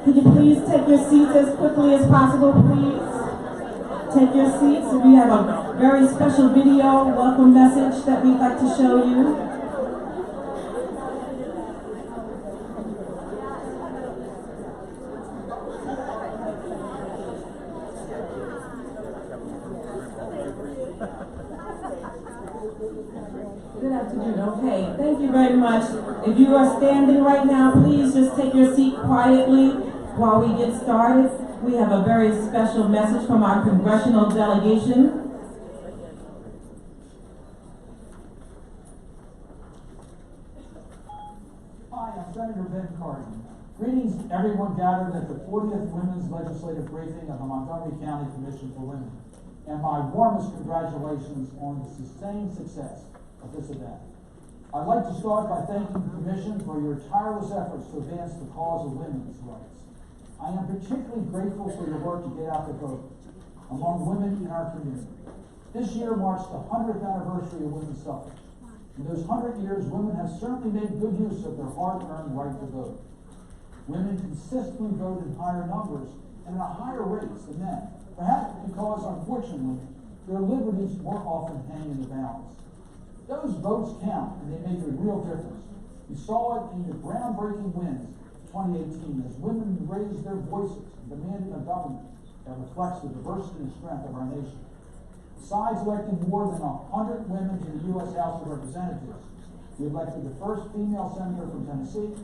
Could you please take your seats as quickly as possible, please? Take your seats. We have a very special video welcome message that we'd like to show you. Good afternoon. Okay, thank you very much. If you are standing right now, please just take your seat quietly while we get started. We have a very special message from our congressional delegation. Hi, I'm Senator Ben Cardin. Greetings to everyone gathered at the 40th Women's Legislative Briefing of the Montgomery County Commission for Women, and my warmest congratulations on the sustained success of this event. I'd like to start by thanking the Commission for your tireless efforts to advance the cause of women's rights. I am particularly grateful for your work to get out the vote among women in our community. This year marks the 100th anniversary of women's suffrage. In those 100 years, women have certainly made good use of their hard-earned right to vote. Women consistently vote in higher numbers and at higher rates than men, perhaps because, unfortunately, their liberties more often hang in the balance. Those votes count, and they make a real difference. We saw it in the groundbreaking wins of 2018 as women raised their voices and demanded a government that reflects the diversity and strength of our nation. Besides electing more than 100 women to the U.S. House of Representatives, we elected the first female senator from Tennessee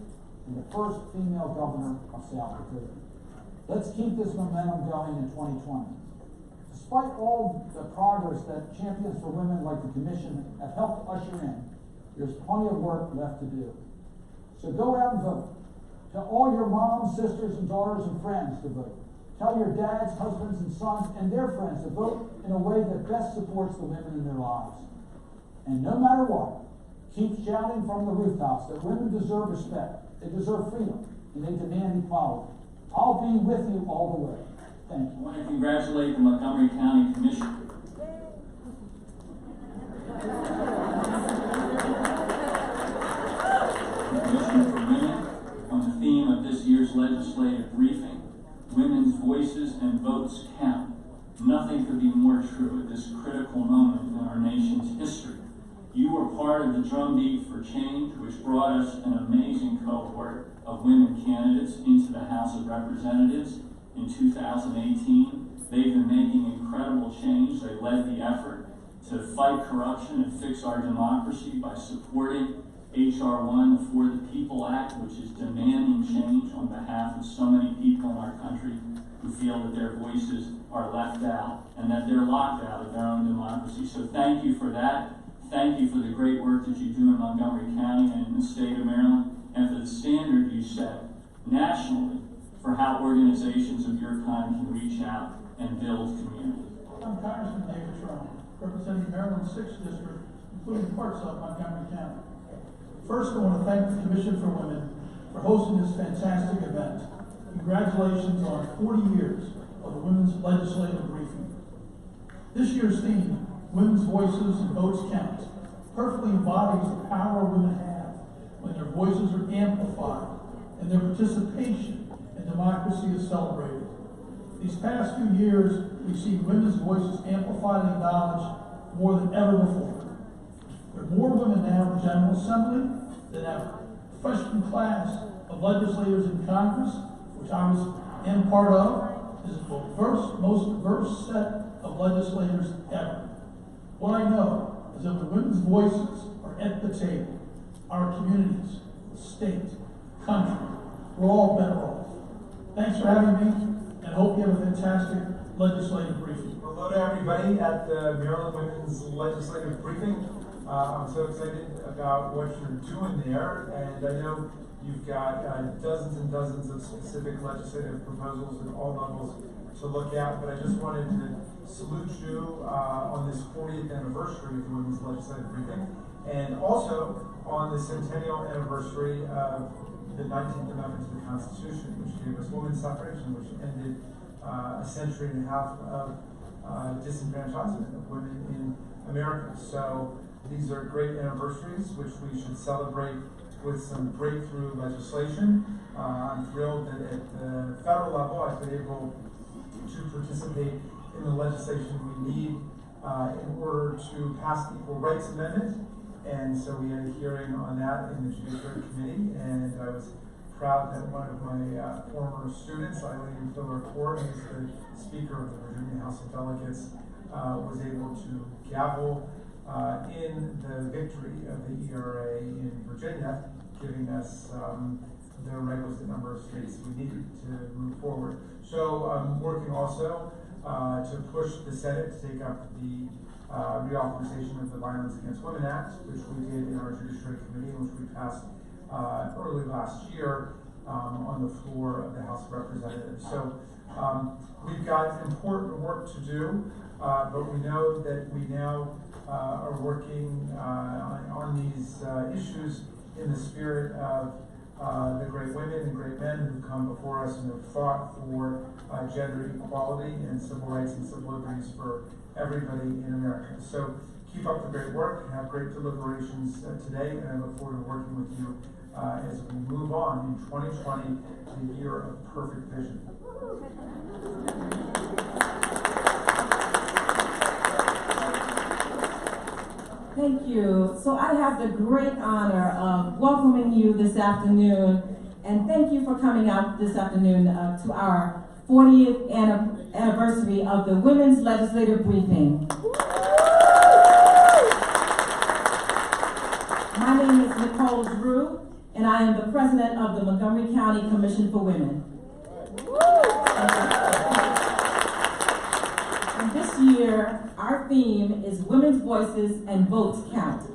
and the first female governor of South Dakota. Let's keep this momentum going in 2020. Despite all the progress that champions for women like the Commission have helped usher in, there's plenty of work left to do. So go out and vote. Tell all your moms, sisters, and daughters and friends to vote. Tell your dads, husbands, and sons, and their friends to vote in a way that best supports the women in their lives. And no matter what, keep shouting from the rooftops that women deserve respect, they deserve freedom, and they demand equality. I'll be with you all the way. Thank you. I want to congratulate the Montgomery County Commission. Commission for Women on the theme of this year's legislative briefing, Women's Voices and Votes Count. Nothing could be more true at this critical moment in our nation's history. You were part of the drumbeat for change, which brought us an amazing cohort of women candidates into the House of Representatives in 2018. They've been making incredible change. They led the effort to fight corruption and fix our democracy by supporting H.R. 1, the For the People Act, which is demanding change on behalf of so many people in our country who feel that their voices are left out and that they're locked out of their own democracy. So thank you for that. Thank you for the great work that you do in Montgomery County and in the state of Maryland, and for the standard you set nationally for how organizations of your kind can reach out and build community. I'm Congressman David Trump, representing Maryland's 6th District, including parts of Montgomery County. First, I want to thank the Commission for Women for hosting this fantastic event. Congratulations on 40 years of the Women's Legislative Briefing. This year's theme, Women's Voices and Votes Count, perfectly embodies the power women have when their voices are amplified and their participation in democracy is celebrated. These past few years, we've seen women's voices amplified and acknowledged more than ever before. There are more women now in the General Assembly than ever. The freshman class of legislators in Congress, which I am part of, is the most diverse set of legislators ever. What I know is that the women's voices are at the table. Our communities, the state, country, we're all better off. Thanks for having me, and I hope you have a fantastic legislative briefing. Hello to everybody at the Maryland Women's Legislative Briefing. I'm so excited about what you're doing there, and I know you've got dozens and dozens of specific legislative proposals at all levels to look at, but I just wanted to salute you on this 40th anniversary of the Women's Legislative Briefing, and also on the centennial anniversary of the 19th Amendment to the Constitution, which gave us women's suffrage and which ended a century and a half of disenfranchisement of women in America. So these are great anniversaries, which we should celebrate with some breakthrough legislation. I'm thrilled that at the federal level, I've been able to participate in the legislation we need in order to pass the Equal Rights Amendment. And so we had a hearing on that in the Judiciary Committee, and I was proud that one of my former students, Eileen Filler-Ford, who's the Speaker of the Virginia House of Delegates, was able to gavel in the victory of the ERA in Virginia, giving us the requisite number of states we needed to move forward. So I'm working also to push the Senate to take up the reauthorization of the Violence Against Women Act, which we did in our Judiciary Committee, which we passed early last year on the floor of the House of Representatives. So we've got important work to do, but we know that we now are working on these issues in the spirit of the great women and great men who've come before us and have fought for gender equality and civil rights and civil liberties for everybody in America. So keep up the great work, have great deliberations today, and I look forward to working with you as we move on in 2020, the year of perfect vision. Thank you. So I have the great honor of welcoming you this afternoon, and thank you for coming out this afternoon to our 40th anniversary of the Women's Legislative Briefing. My name is Nicole Drew, and I am the president of the Montgomery County Commission for Women. And this year, our theme is Women's Voices and Votes Count.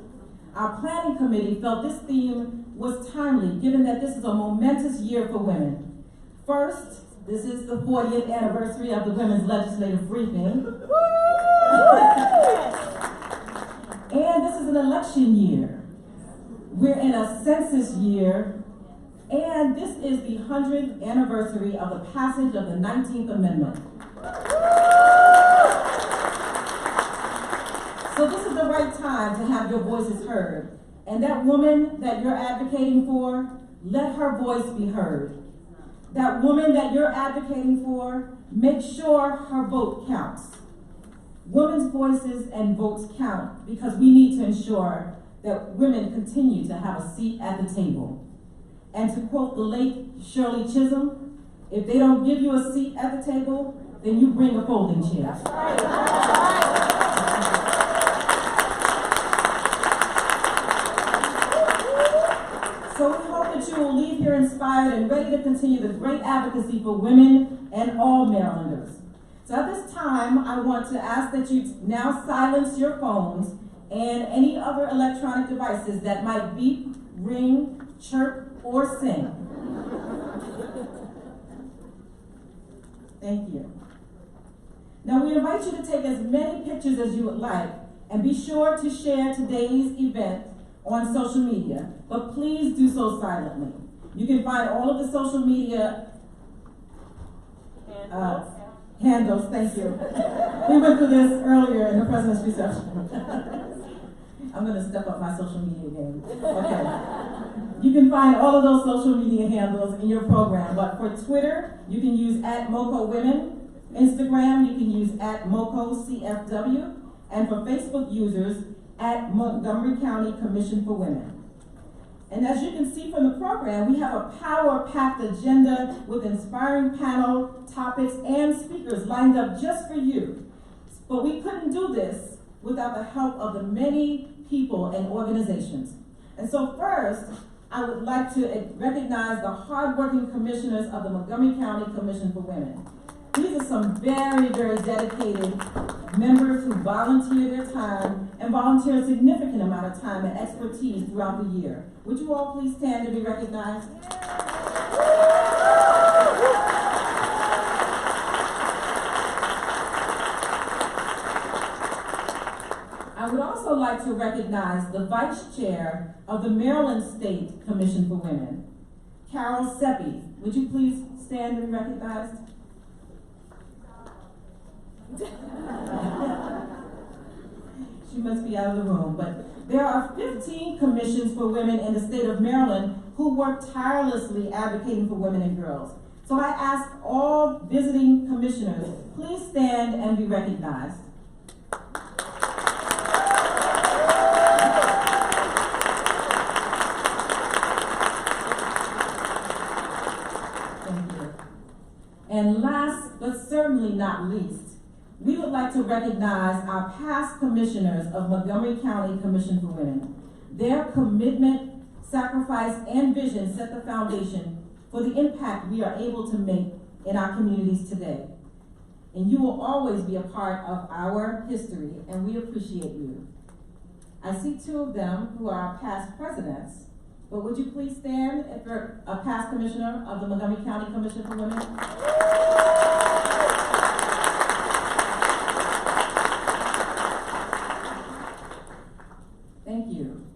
Our planning committee felt this theme was timely, given that this is a momentous year for women. First, this is the 40th anniversary of the Women's Legislative Briefing. And this is an election year. We're in a census year, and this is the 100th anniversary of the passage of the 19th Amendment. So this is the right time to have your voices heard. And that woman that you're advocating for, let her voice be heard. That woman that you're advocating for, make sure her vote counts. Women's voices and votes count because we need to ensure that women continue to have a seat at the table. And to quote the late Shirley Chisholm, if they don't give you a seat at the table, then you bring a folding chair. That's right. That's right. So we hope that you will leave here inspired and ready to continue the great advocacy for women and all Marylanders. So at this time, I want to ask that you now silence your phones and any other electronic devices that might beep, ring, chirp, or sing. Thank you. Now we invite you to take as many pictures as you would like, and be sure to share today's event on social media, but please do so silently. You can find all of the social media handles, thank you. We went through this earlier in the president's reception. I'm going to step up my social media game. Okay. You can find all of those social media handles in your program, but for Twitter, you can use @MocoWomen. Instagram, you can use @MocoCFW. And for Facebook users, @Montgomery County Commission for Women. And as you can see from the program, we have a power-packed agenda with inspiring panel topics and speakers lined up just for you. But we couldn't do this without the help of the many people and organizations. And so first, I would like to recognize the hardworking commissioners of the Montgomery County Commission for Women. These are some very, very dedicated members who volunteer their time and volunteer a significant amount of time and expertise throughout the year. Would you all please stand to be recognized? I would also like to recognize the Vice Chair of the Maryland State Commission for Women, Carol Seppi. Would you please stand and be recognized? She must be out of the room, but there are 15 commissions for women in the state of Maryland who work tirelessly advocating for women and girls. So I ask all visiting commissioners, please stand and be recognized. Thank you. And last, but certainly not least, we would like to recognize our past commissioners of Montgomery County Commission for Women. Their commitment, sacrifice, and vision set the foundation for the impact we are able to make in our communities today. And you will always be a part of our history, and we appreciate you. I see two of them who are our past presidents, but would you please stand if you're a past commissioner of the Montgomery County Commission for Women? Thank you.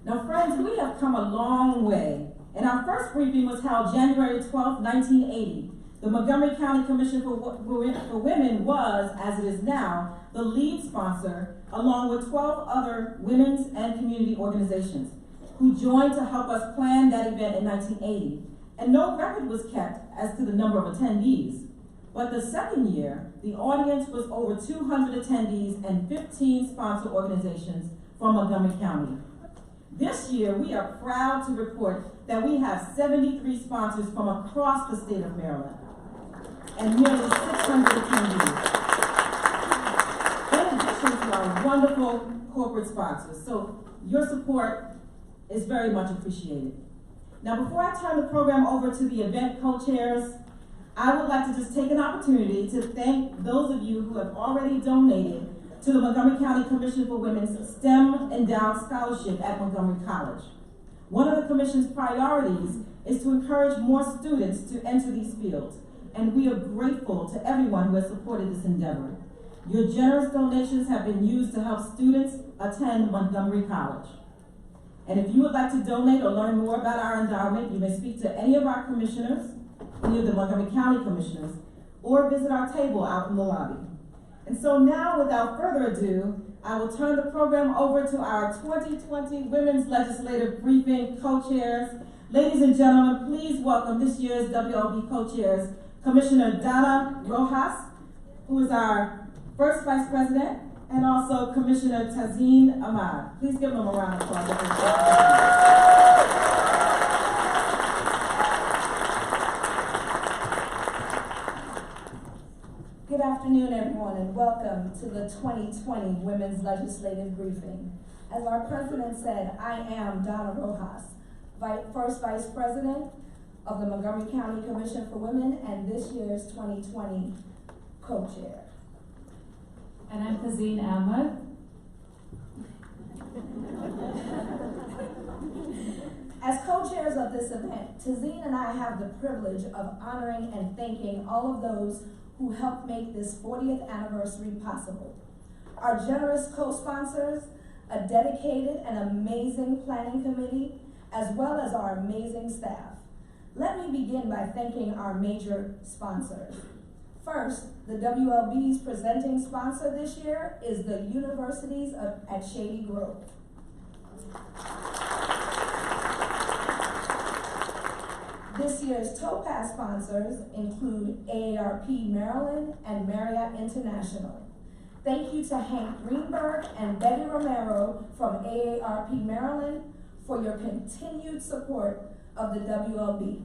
Now, friends, we have come a long way. And our first briefing was held January 12, 1980. The Montgomery County Commission for Women was, as it is now, the lead sponsor, along with 12 other women's and community organizations, who joined to help us plan that event in 1980. And no record was kept as to the number of attendees. But the second year, the audience was over 200 attendees and 15 sponsor organizations from Montgomery County. This year, we are proud to report that we have 73 sponsors from across the state of Maryland and nearly 600 attendees. In addition to our wonderful corporate sponsors. So your support is very much appreciated. Now, before I turn the program over to the event co-chairs, I would like to just take an opportunity to thank those of you who have already donated to the Montgomery County Commission for Women's STEM Endowed Scholarship at Montgomery College. One of the Commission's priorities is to encourage more students to enter these fields, and we are grateful to everyone who has supported this endeavor. Your generous donations have been used to help students attend Montgomery College. And if you would like to donate or learn more about our endowment, you may speak to any of our commissioners, any of the Montgomery County commissioners, or visit our table out in the lobby. And so now, without further ado, I will turn the program over to our 2020 Women's Legislative Briefing co-chairs. Ladies and gentlemen, please welcome this year's WLB co-chairs, Commissioner Donna Rojas, who is our first Vice President, and also Commissioner Tazeen Ahmad. Please give them a round of applause. Good afternoon, everyone, and welcome to the 2020 Women's Legislative Briefing. As our president said, I am Donna Rojas, first Vice President of the Montgomery County Commission for Women and this year's 2020 co-chair. And I'm Tazeen Ahmad. As co-chairs of this event, Tazeen and I have the privilege of honoring and thanking all of those who helped make this 40th anniversary possible. Our generous co-sponsors, a dedicated and amazing planning committee, as well as our amazing staff. Let me begin by thanking our major sponsors. First, the WLB's presenting sponsor this year is the Universities at Shady Grove. This year's Topaz sponsors include AARP Maryland and Marriott International. Thank you to Hank Greenberg and Betty Romero from AARP Maryland for your continued support of the WLB.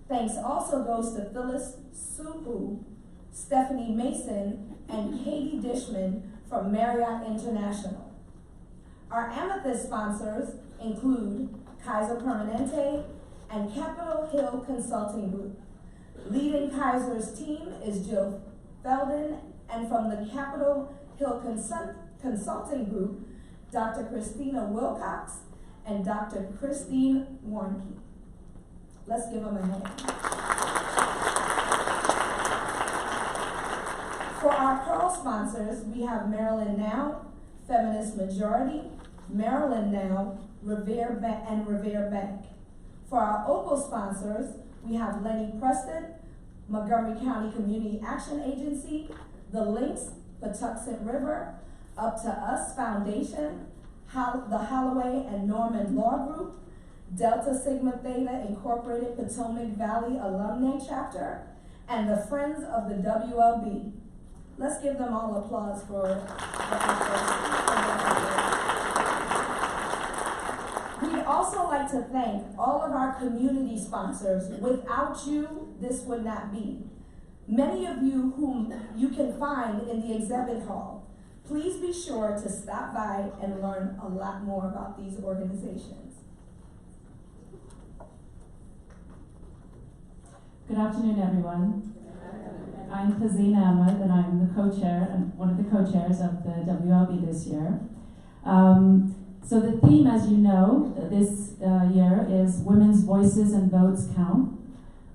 Thanks also goes to Phyllis Supu, Stephanie Mason, and Katie Dishman from Marriott International. Our Amethyst sponsors include Kaiser Permanente and Capitol Hill Consulting Group. Leading Kaiser's team is Jill Felden, and from the Capitol Hill Consulting Group, Dr. Christina Wilcox and Dr. Christine Warnke. Let's give them a hand. For our Pearl sponsors, we have Maryland Now, Feminist Majority, Maryland Now, Revere Bank. For our Opal sponsors, we have Lenny Preston, Montgomery County Community Action Agency, The Links, Patuxent River, Up to Us Foundation, the Holloway and Norman Law Group, Delta Sigma Theta Incorporated Potomac Valley Alumni Chapter, and the Friends of the WLB. Let's give them all applause for their efforts. We'd also like to thank all of our community sponsors. Without you, this would not be. Many of you whom you can find in the exhibit hall. Please be sure to stop by and learn a lot more about these organizations. Good afternoon, everyone. I'm Tazeen Ahmed, and I'm the co-chair and one of the co-chairs of the WLB this year. So the theme, as you know, this year is Women's Voices and Votes Count.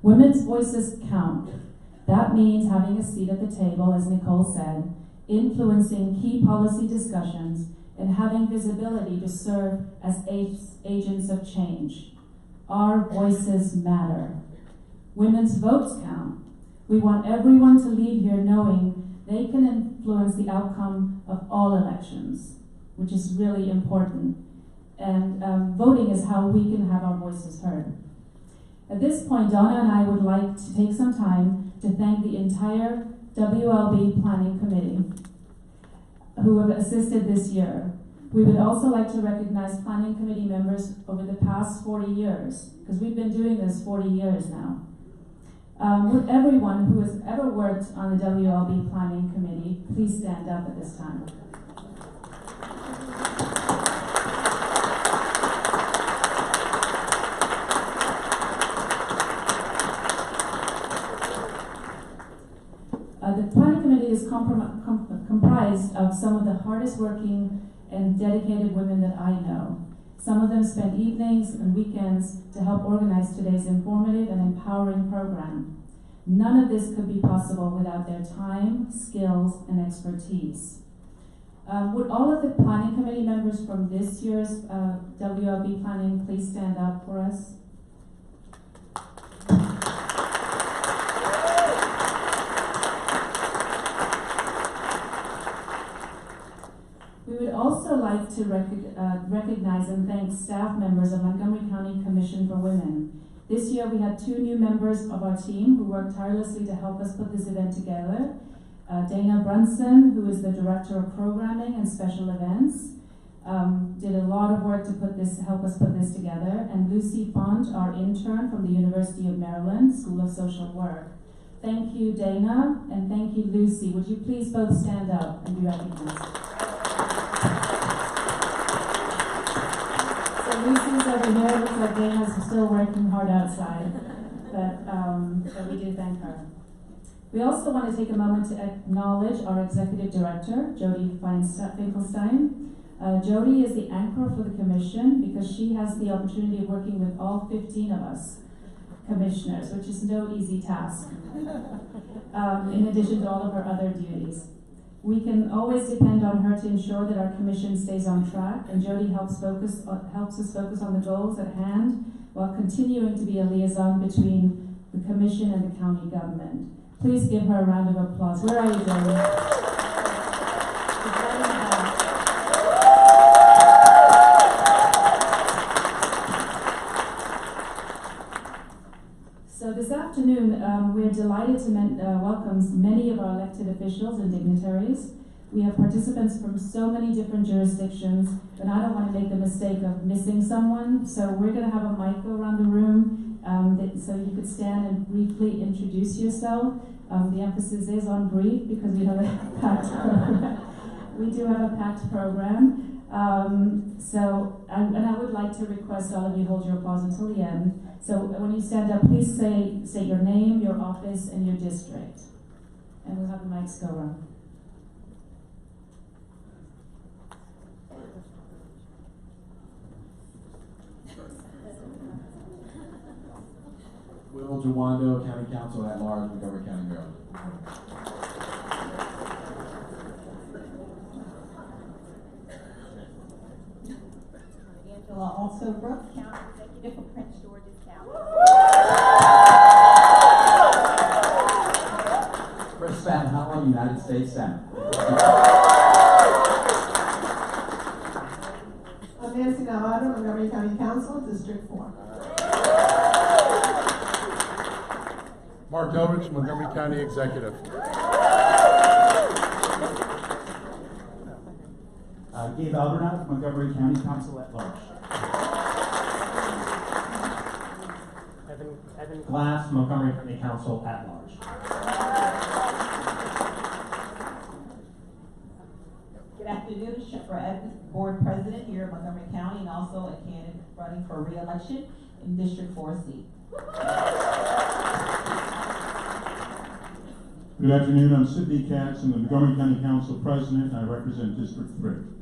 Women's voices count. That means having a seat at the table, as Nicole said, influencing key policy discussions, and having visibility to serve as agents of change. Our voices matter. Women's votes count. We want everyone to leave here knowing they can influence the outcome of all elections, which is really important. And voting is how we can have our voices heard. At this point, Donna and I would like to take some time to thank the entire WLB Planning Committee who have assisted this year. We would also like to recognize Planning Committee members over the past 40 years, because we've been doing this 40 years now. Would everyone who has ever worked on the WLB Planning Committee please stand up at this time? The Planning Committee is comprised of some of the hardest working and dedicated women that I know. Some of them spend evenings and weekends to help organize today's informative and empowering program. None of this could be possible without their time, skills, and expertise. Would all of the Planning Committee members from this year's WLB Planning please stand up for us? We would also like to recognize and thank staff members of Montgomery County Commission for Women. This year we had 2 new members of our team who worked tirelessly to help us put this event together. Dana Brunson, who is the Director of Programming and Special Events, did a lot of work to help us put this together, and Lucy Font, our intern from the University of Maryland, School of Social Work. Thank you, Dana, and thank you, Lucy. Would you please both stand up and be recognized? So Lucy's over here. Looks like Dana's still working hard outside, but we do thank her. We also want to take a moment to acknowledge our Executive Director, Jody Finkelstein. Jody is the anchor for the Commission because she has the opportunity of working with all 15 of us commissioners, which is no easy task, in addition to all of her other duties. We can always depend on her to ensure that our Commission stays on track, and Jody helps us focus on the goals at hand while continuing to be a liaison between the Commission and the county government. Please give her a round of applause. Where are you, Jody? So this afternoon, we're delighted to welcome many of our elected officials and dignitaries. We have participants from so many different jurisdictions, and I don't want to make the mistake of missing someone, so we're going to have a mic go around the room so you could stand and briefly introduce yourself. The emphasis is on brief because we have a packed program. We do have a packed program. And I would like to request all of you hold your applause until the end. So when you stand up, please say your name, your office, and your district. And we'll have the mics go around. Will Jawando, County Council at Large, Montgomery County, Maryland. Angela also Brooks, County Executive for Prince George's County. Chris Van Hollen, United States Senate. I'm Nancy Navarro, Montgomery County Council, District 4. one. Mark Elrich, Montgomery County Executive. Gabe Albernath, Montgomery County Council at Large. Evan Glass, Montgomery County Council at Large. Good afternoon, Shepard Evans, Board President here in Montgomery County, and also a candidate running for re-election in District 4C. Good afternoon, I'm Sidney Katz, I'm the Montgomery County Council President, and I represent District 3.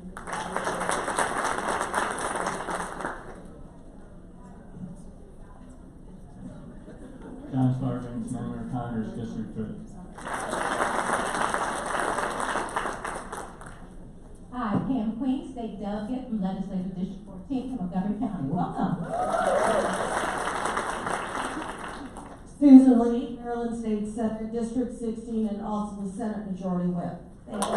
John Starvins, Member of Congress, District 3. Hi, Pam Queen, State Delegate from Legislative District 14 from Montgomery County. Welcome. Susan Lee, Maryland State Senate, District 16, and also the Senate Majority Whip. Thank you.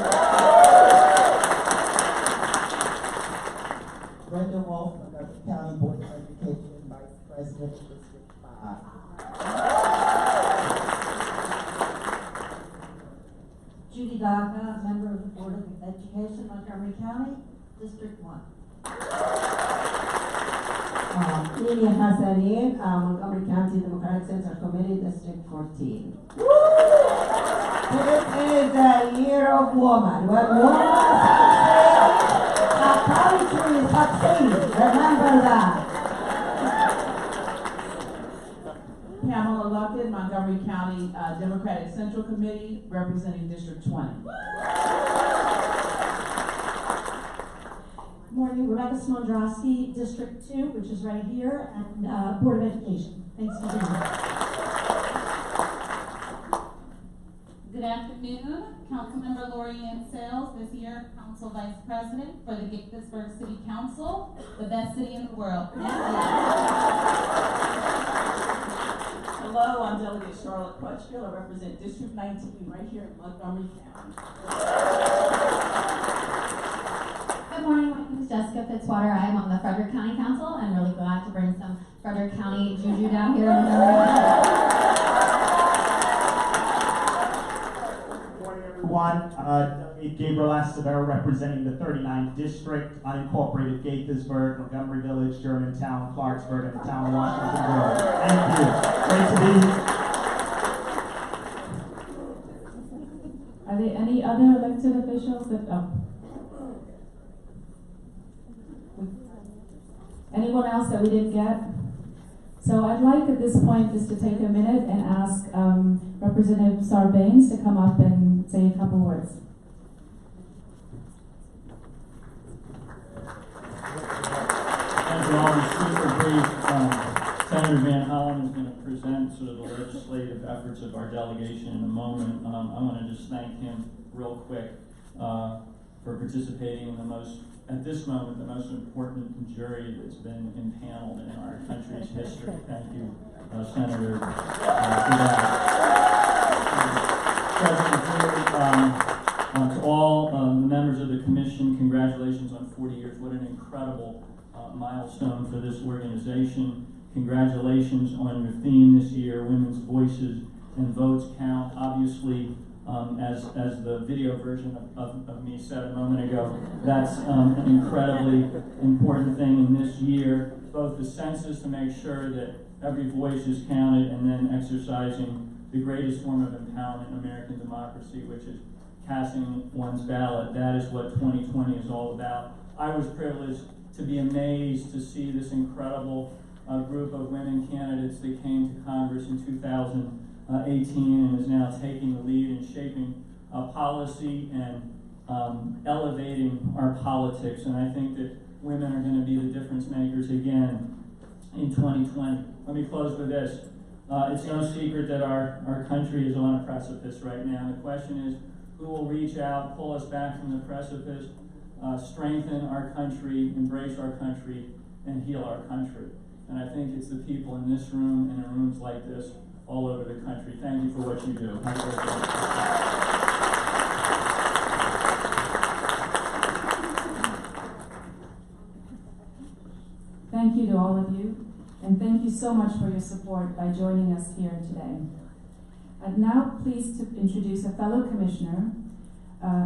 Brenda Wolf, Montgomery County Board of Education, Vice President, District 5. Judy Daga, member of the Board of Education, Montgomery County, District 1. Lilia Hassanian, Montgomery County Democratic Center Committee, District 14. This is the year of woman. When woman succeeds, our country succeeds. Remember that. Pamela Luckett, Montgomery County Democratic Central Committee, representing District 20. Morning, Rebecca Smondrowski, District 2, which is right here, and Board of Education. Thanks for being here. Good afternoon, Councilmember Lori Ann Sales, this year Council Vice President for the Gaithersburg City Council, the best city in the world. Hello, I'm Delegate Charlotte Crutchfield. I represent District 19 right here in Montgomery County. Good morning, my name is Jessica Fitzwater. I am on the Frederick County Council. I'm really glad to bring some Frederick County juju down here in Montgomery County. Good morning, everyone. Gabriel Acevedo representing the 39th District, unincorporated Gaithersburg, Montgomery Village, Germantown, Clarksburg, and the town of Washington Grove. Thank you. Great to be here. Are there any other elected officials that, anyone else that we didn't get? So I'd like at this point just to take a minute and ask Representative Sarbanes to come up and say a couple words. Thank you all. Super brief. Senator Van Hollen is going to present sort of the legislative efforts of our delegation in a moment. I want to just thank him real quick for participating in the most, at this moment, the most important jury that's been impaneled in our country's history. Thank you, Senator, for that. President Drew, to all the members of the commission, congratulations on 40 years. What an incredible milestone for this organization. Congratulations on your theme this year, Women's Voices and Votes Count. Obviously, as the video version of me said a moment ago, that's an incredibly important thing in this year, both the census to make sure that every voice is counted, and then exercising the greatest form of empowerment in American democracy, which is casting one's ballot. That is what 2020 is all about. I was privileged to be amazed to see this incredible group of women candidates that came to Congress in 2018 and is now taking the lead in shaping policy and elevating our politics. And I think that women are going to be the difference makers again in 2020. Let me close with this. It's no secret that our country is on a precipice right now. The question is, who will reach out, pull us back from the precipice, strengthen our country, embrace our country, and heal our country. And I think it's the people in this room and in rooms like this all over the country. Thank you for what you do. Have a great day. Thank you to all of you. And thank you so much for your support by joining us here today. I'm now pleased to introduce a fellow commissioner.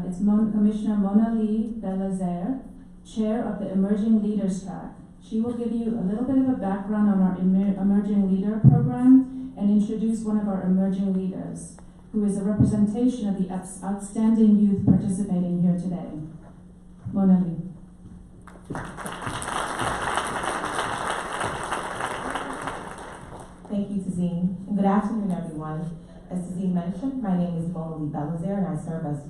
It's Commissioner Mona Lee Belazaire, Chair of the Emerging Leaders Track. She will give you a little bit of a background on our Emerging Leader program and introduce one of our emerging leaders, who is a representation of the outstanding youth participating here today. Mona Lee. Thank you, Tazine. And good afternoon, everyone. As Tazine mentioned, my name is Mona Lee Belazaire, and I serve as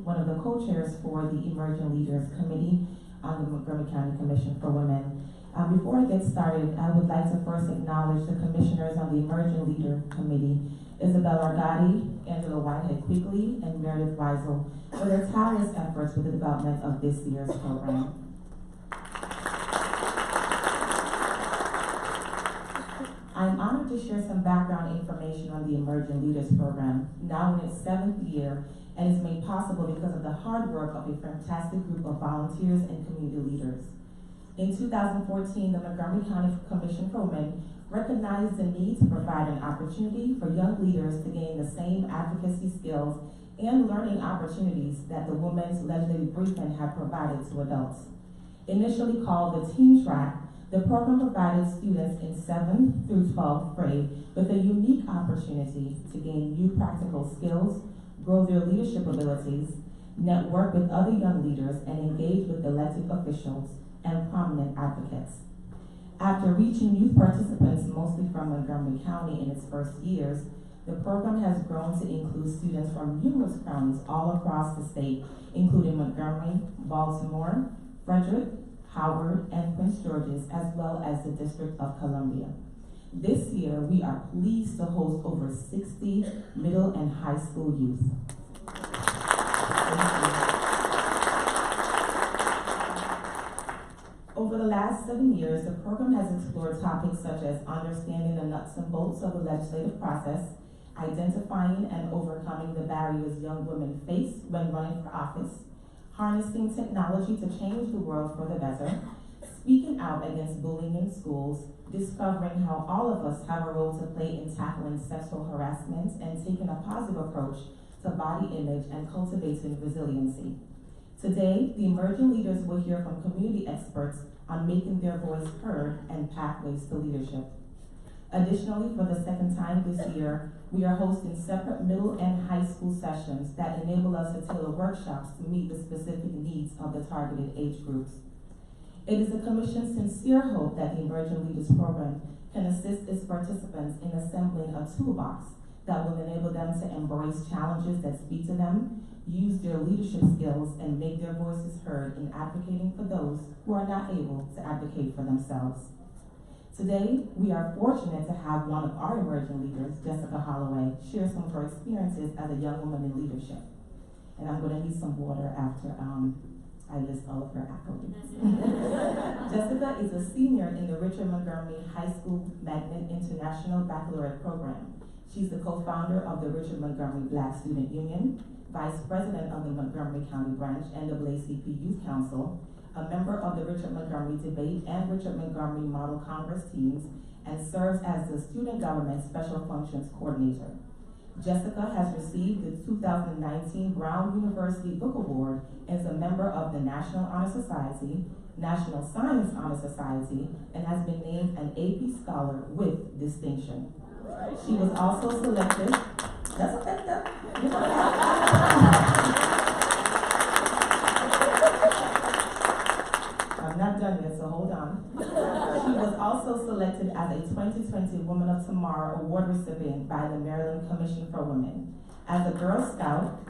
one of the co-chairs for the Emerging Leaders Committee on the Montgomery County Commission for Women. Before I get started, I would like to first acknowledge the commissioners on the Emerging Leader Committee, Isabel Argati, Angela Whitehead-Quigley, and Meredith Weisel, for their tireless efforts with the development of this year's program. I'm honored to share some background information on the Emerging Leaders Program, now in its 7th year, and is made possible because of the hard work of a fantastic group of volunteers and community leaders. In 2014, the Montgomery County Commission for Women recognized the need to provide an opportunity for young leaders to gain the same advocacy skills and learning opportunities that the Women's Legislative Briefing had provided to adults. Initially called the Teen Track, the program provided students in 7th through 12th grade with a unique opportunity to gain new practical skills, grow their leadership abilities, network with other young leaders, and engage with elected officials and prominent advocates. After reaching youth participants mostly from Montgomery County in its first years, the program has grown to include students from numerous counties all across the state, including Montgomery, Baltimore, Frederick, Howard, and Prince George's, as well as the District of Columbia. This year, we are pleased to host over 60 middle and high school youth. Over the last 7 years, the program has explored topics such as understanding the nuts and bolts of the legislative process, identifying and overcoming the barriers young women face when running for office, harnessing technology to change the world for the better, speaking out against bullying in schools, discovering how all of us have a role to play in tackling sexual harassment, and taking a positive approach to body image and cultivating resiliency. Today, the emerging leaders will hear from community experts on making their voice heard and pathways to leadership. Additionally, for the second time this year, we are hosting separate middle and high school sessions that enable us to tailor workshops to meet the specific needs of the targeted age groups. It is the Commission's sincere hope that the Emerging Leaders Program can assist its participants in assembling a toolbox that will enable them to embrace challenges that speak to them, use their leadership skills, and make their voices heard in advocating for those who are not able to advocate for themselves. Today, we are fortunate to have one of our emerging leaders, Jessica Holloway, share some of her experiences as a young woman in leadership. And I'm going to need some water after I list all of her accolades. Jessica is a senior in the Richard Montgomery High School Magnet International Baccalaureate Program. She's the co-founder of the Richard Montgomery Black Student Union, vice president of the Montgomery County Branch NAACP Youth Council, a member of the Richard Montgomery Debate and Richard Montgomery Model Congress teams, and serves as the Student Government Special Functions Coordinator. Jessica has received the 2019 Brown University Book Award and is a member of the National Honor Society, National Science Honor Society, and has been named an AP Scholar with distinction. She was also selected, that's okay, I'm not done yet, so hold on. She was also selected as a 2020 Woman of Tomorrow Award recipient by the Maryland Commission for Women. As a Girl Scout,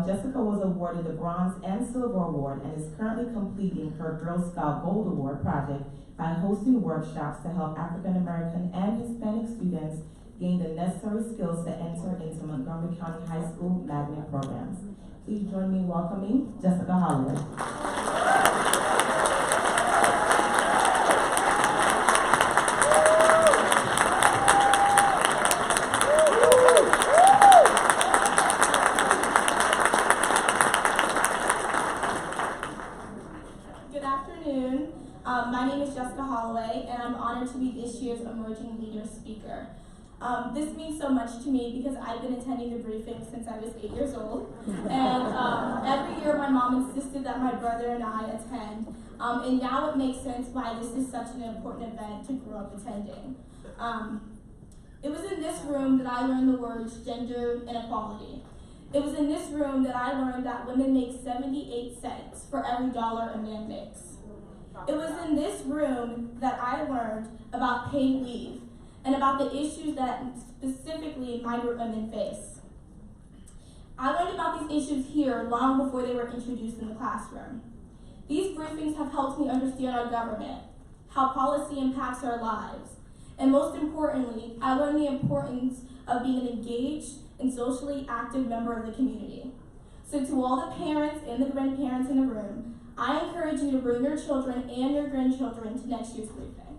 Jessica was awarded the Bronze and Silver Award and is currently completing her Girl Scout Gold Award project by hosting workshops to help African American and Hispanic students gain the necessary skills to enter into Montgomery County High School magnet programs. Please join me in welcoming Jessica Holloway. this year's Emerging Leader speaker. This means so much to me because I've been attending the briefing since I was 8 years old. And every year my mom insisted that my brother and I attend. And now it makes sense why this is such an important event to grow up attending. It was in this room that I learned the words gender inequality. It was in this room that I learned that women make 78 cents for every dollar a man makes. It was in this room that I learned about paid leave and about the issues that specifically migrant women face. I learned about these issues here long before they were introduced in the classroom. These briefings have helped me understand our government, how policy impacts our lives, and most importantly, I learned the importance of being an engaged and socially active member of the community. So to all the parents and the grandparents in the room, I encourage you to bring your children and your grandchildren to next year's briefing.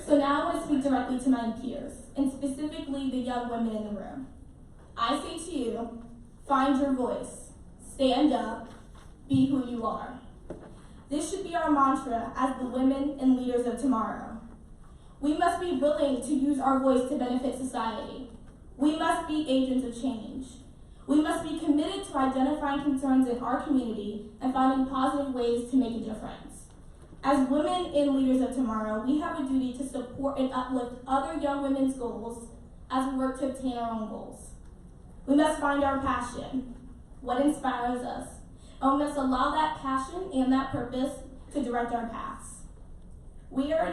So now I want to speak directly to my peers, and specifically the young women in the room. I say to you, find your voice, stand up, be who you are. This should be our mantra as the women and leaders of tomorrow. We must be willing to use our voice to benefit society. We must be agents of change. We must be committed to identifying concerns in our community and finding positive ways to make a difference. As women and leaders of tomorrow, we have a duty to support and uplift other young women's goals as we work to obtain our own goals. We must find our passion, what inspires us, and we must allow that passion and that purpose to direct our paths. We are